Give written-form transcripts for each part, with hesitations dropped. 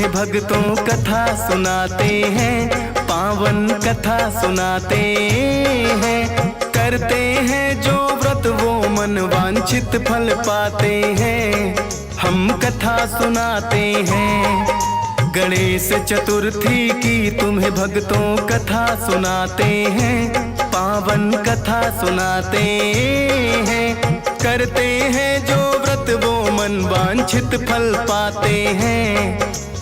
तुम्हें भक्तों कथा सुनाते हैं, पावन कथा सुनाते हैं। करते हैं जो व्रत वो मन वांछित फल पाते हैं, हम कथा सुनाते हैं। गणेश चतुर्थी की तुम्हें भक्तों कथा सुनाते हैं, पावन कथा सुनाते हैं। करते हैं जो व्रत वो मन वांछित फल पाते हैं,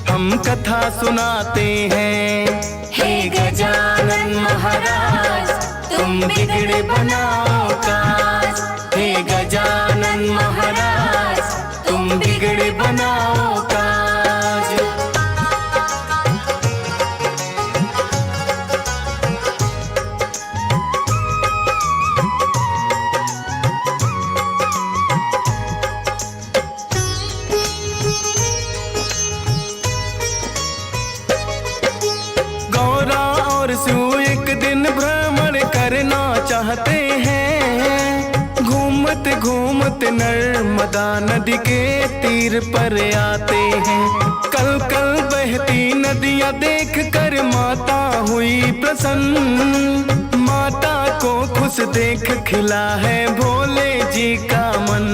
हम कथा सुनाते हैं। हे गजानन महाराज तुम बिगड़े बनाओ काज, हे गजानन महाराज तुम बिगड़े बनाओ काज। गौरा और शिव एक दिन भ्रमण करना चाहते हैं। घूमते घूमते नर्मदा नदी के तीर पर आते हैं। कल कल बहती नदियां देख कर माता हुई प्रसन्न, माता को खुश देख खिला है भोले जी का मन।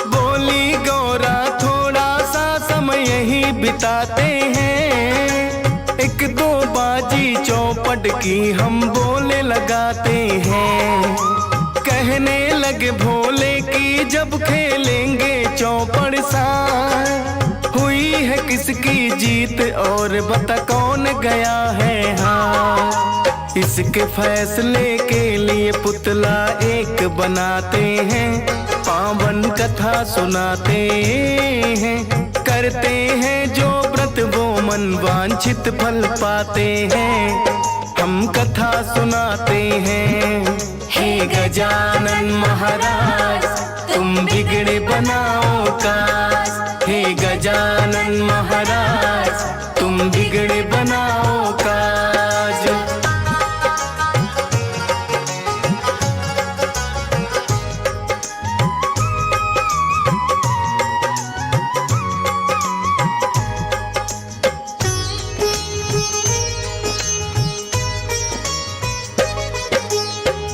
बोली गौरा थोड़ा सा समय यही बिताते हैं, एक दो बाजी चौपट की हम बोले लगाते हैं। कहने लगे भोले की जब खेलेंगे चौपड़ सा, हुई है किसकी जीत और बता कौन गया है हाँ। इसके फैसले के लिए पुतला एक बनाते हैं, पावन कथा सुनाते हैं। करते हैं जो व्रत वो मन वांछित फल पाते हैं, हम कथा सुनाते हैं। हे गजानन महाराज तुम बिगड़े बनाओ काज, हे गजानन महाराज तुम बिगड़े बनाओ काज।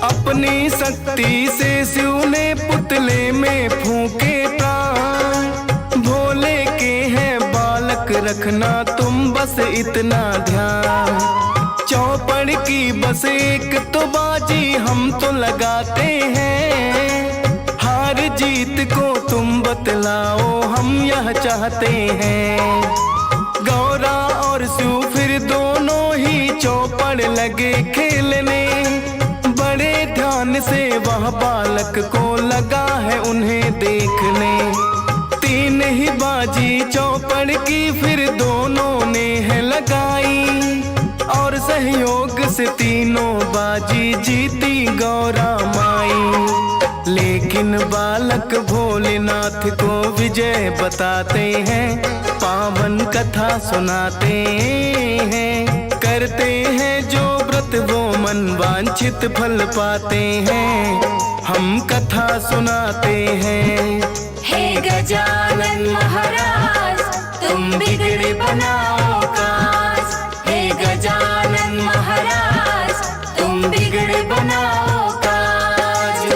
अपनी शक्ति से शिव ने पुतले में फूके प्राण। भोले के हैं बालक रखना तुम बस इतना ध्यान। चौपड़ की बस एक तो बाजी हम तो लगाते हैं, हार जीत को तुम बतलाओ हम यह चाहते हैं। गौरा और शिव फिर दोनों ही चौपड़ लगे खेलने, बड़े ध्यान से वह बालक को लगा है उन्हें देखने। तीन ही बाजी चौपड़ की फिर दोनों ने है लगाई, और सहयोग से तीनों बाजी जीती गौरा माई। लेकिन बालक भोलेनाथ को विजय बताते हैं, पावन कथा सुनाते हैं। करते हैं जो व्रत वो मन वांछित फल पाते हैं, हम कथा सुनाते हैं। हे गजानन महाराज तुम बिगड़े बनाओ काज, हे गजानन महाराज तुम बिगड़े बनाओ काज।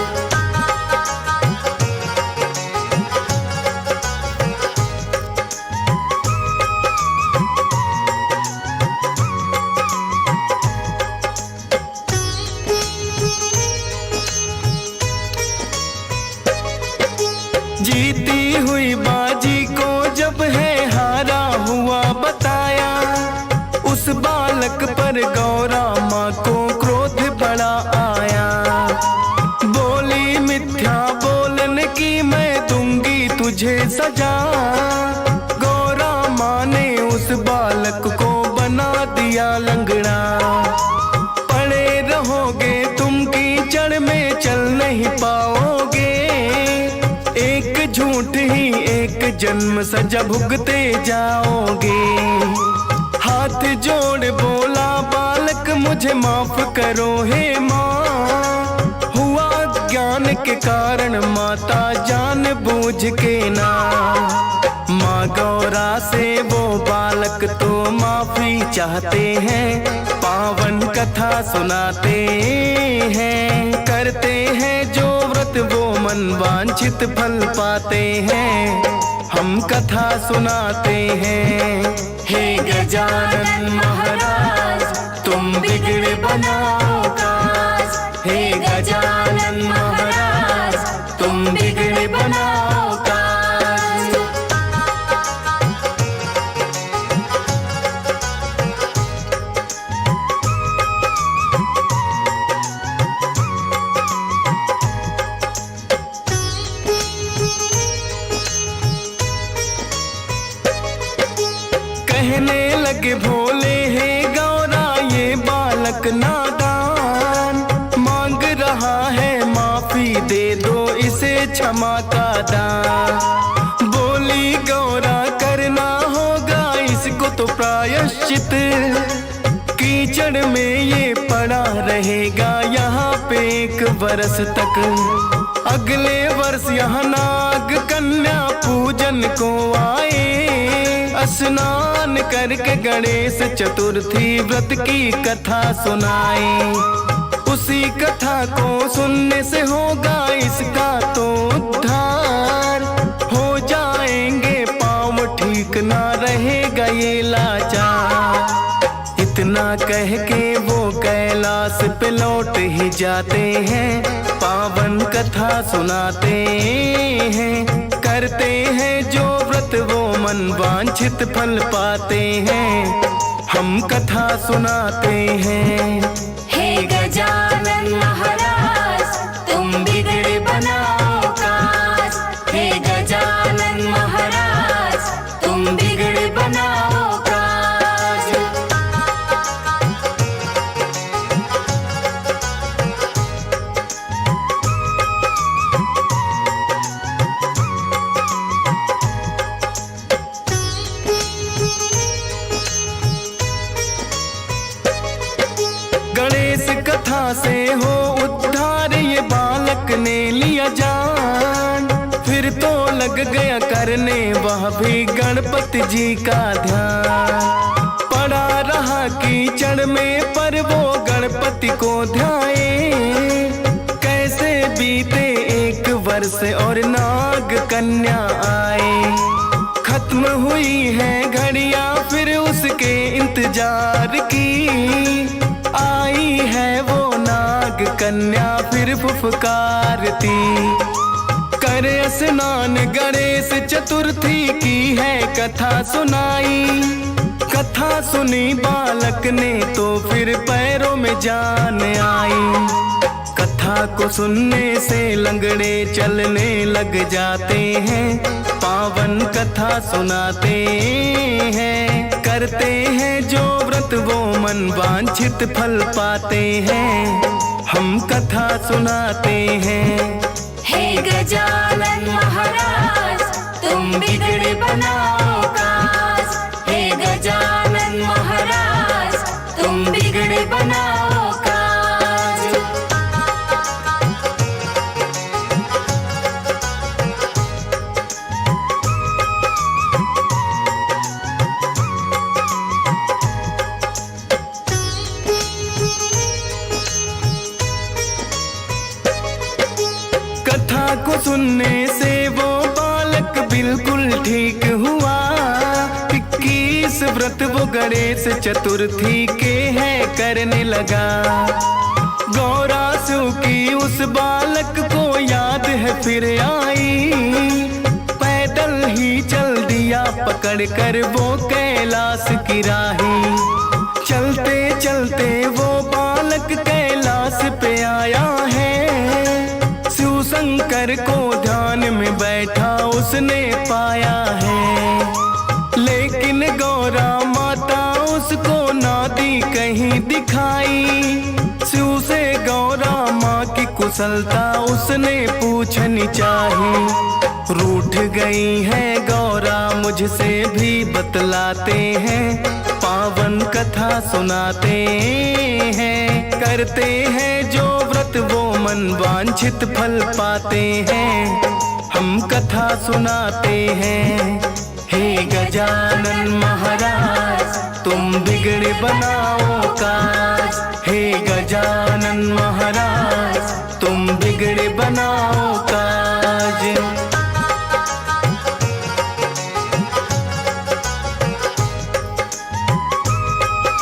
जीती हुई बाजी को जब है हारा हुआ बताया, उस बालक पर गौरा माँ को क्रोध बड़ा आया। बोली मिथ्या बोलने की मैं दूंगी तुझे सजा। गौरा माँ ने उस बालक को बना दिया लंगड़ा। पड़े रहोगे तुम कीचड़ में चल नहीं पाओगे, एक झूठ ही एक जन्म सजा भुगते जाओगे। हाथ जोड़ बोला बालक मुझे माफ करो हे माँ, हुआ ज्ञान अज्ञान के कारण माता जान बूझ के ना, माँ गौरा से वो बालक तो माफी चाहते हैं, पावन कथा सुनाते हैं, करते हैं जो व्रत वो मन वांछित फल पाते हैं, हम कथा सुनाते हैं। हे गजानन महाराज तुम बिगड़ बनाओ काज, हे गजानन महाराज तुम बिगड़ बनाओ काज। कहने लगे भोले हे गौरा ये बालक नादान, मांग रहा है माफी दे दो इसे क्षमा का दान। बोली गौरा करना होगा इसको तो प्रायश्चित, कीचड़ में ये पड़ा रहेगा यहाँ पे 1 वर्ष तक, अगले वर्ष यहाँ नाग कन्या पूजन को आए, स्नान करके गणेश चतुर्थी व्रत की कथा सुनाए, उसी कथा को सुनने से होगा इसका तो उद्धार, हो जाएंगे पाँव ठीक ना रहेगा ये लाचार। इतना कह के वो कैलाश पे लौट ही जाते हैं, पावन कथा सुनाते हैं, करते हैं जो व्रत वो मन वांछित फल पाते हैं, हम कथा सुनाते हैं। हे गजानन महाराज तुम बिगड़ बनाओ काज, हे गजानन महाराज तुम बिगड़ बनाओ काज। गणेश कथा से हो उद्धार ये बालक ने लिया जान, फिर तो लग गया करने वह भी गणपति जी का ध्यान, पड़ा रहा कीचड़ में पर वो गणपति को ध्याए, कैसे बीते 1 वर्ष और नाग कन्या आए, खत्म हुई है घड़ियां फिर उसके इंतजार की, आई है वो नाग कन्या फिर फुफकारती, करे स्नान गणेश चतुर्थी की है कथा सुनाई, कथा सुनी बालक ने तो फिर पैरों में जान आई, कथा को सुनने से लंगड़े चलने लग जाते हैं, पावन कथा सुनाते हैं, करते हैं जो व्रत वो मन वांछित फल पाते हैं, हम कथा सुनाते हैं। हे गजानन महाराज तुम बिगड़ बनाओ काज, हे गजानन महाराज तुम बिगड़ बनाओ काज। कथा को सुनने से वो बालक बिल्कुल ठीक हुआ, 21 व्रत वो गणेश चतुर्थी के है करने लगा, गौरा की उस बालक को याद है फिर आई, पैदल ही चल दिया पकड़ कर वो कैलाश की राही, चलते चलते वो बालक कैलाश पे आया है, शिव शंकर को ध्यान में बैठा उसने पाया है, लेकिन गौरा माता उसको ना दी कहीं दिखाई, शिव से गौरा माँ की कुछ कुशलता उसने पूछनी चाहिए। रूठ गई है गौरा मुझसे भी बतलाते हैं, पावन कथा सुनाते हैं। करते हैं जो व्रत वो मन वांछित फल पाते हैं, हम कथा सुनाते हैं। हे गजानन महाराज तुम बिगड़े बनाओ काज, हे गजानन महाराज तुम बिगड़े बनाओ काज।